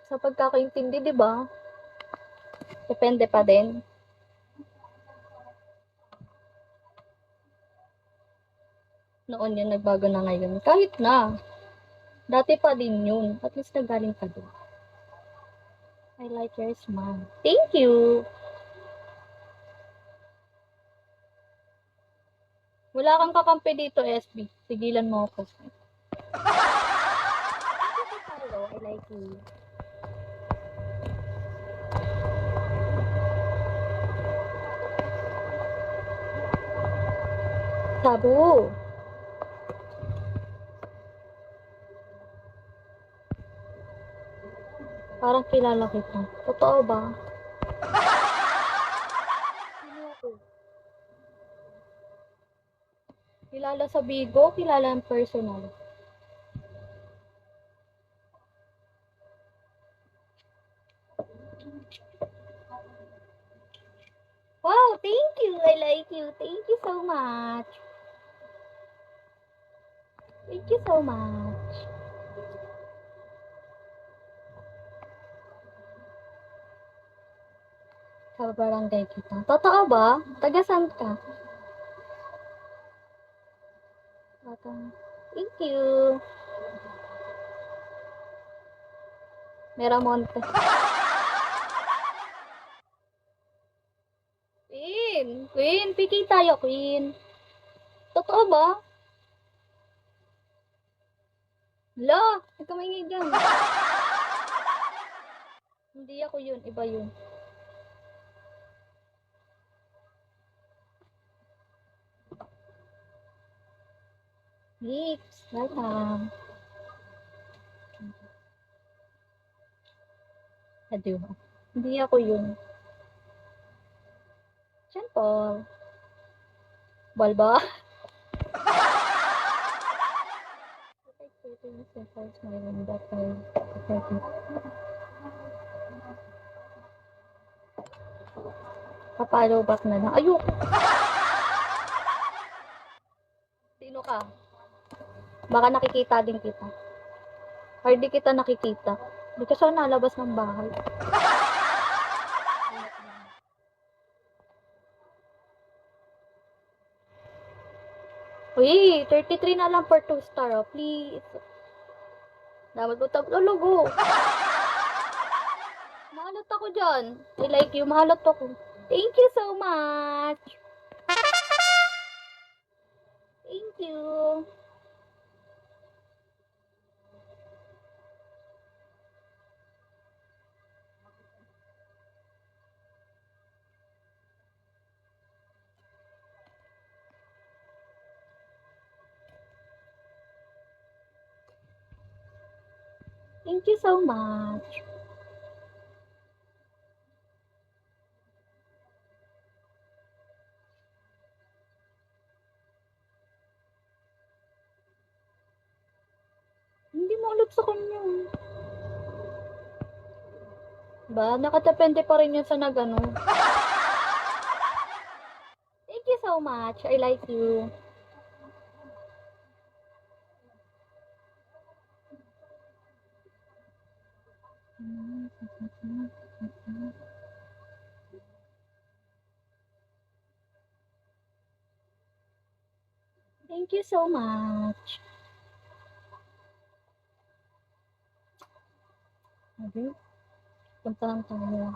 Sa pagkakaintindi, di ba? Depende pa din. Noon yun, nagbago na ngayon. Kahit na. Dati pa din yun. At least nagaling ka doon. I like your smile. Thank you! Wala kang kakampi dito, SB. Sigilan mo ako. Hello, I like you. Sabo! Parang kilala kita. Totoo ba? Sino ako? Kilala sa Bigo, kilala ang personal. Wow, thank you. I like you. Thank you so much. Thank you so much. Sa barangay kita. Totoo ba? Taga saan ka? Thank you. Miramonte. Queen, piki tayo, Queen. Totoo ba? Hala, huwag ka maingay dyan. Hindi ako yun, iba yun. Mix, welcome. Adiyo. Hindi ako yun. Sean Paul. Balba. Papalo back na lang. Ayoko. Sino ka? Baka nakikita din kita. Or di kita nakikita. Di ka siya nalabas ng bahay. Uy, 33 na lang for 2 star, oh, please. Dapat mo logo. Mahalot ako dyan. I like you, mahalot ako. Thank you so much. Thank you. Thank you so much. Hindi mo ulit sa kanya. Ba, nakadepende pa rin yun sa nagano. Thank you so much. I like you. Thank you so much. Okay. Puntahan tayo.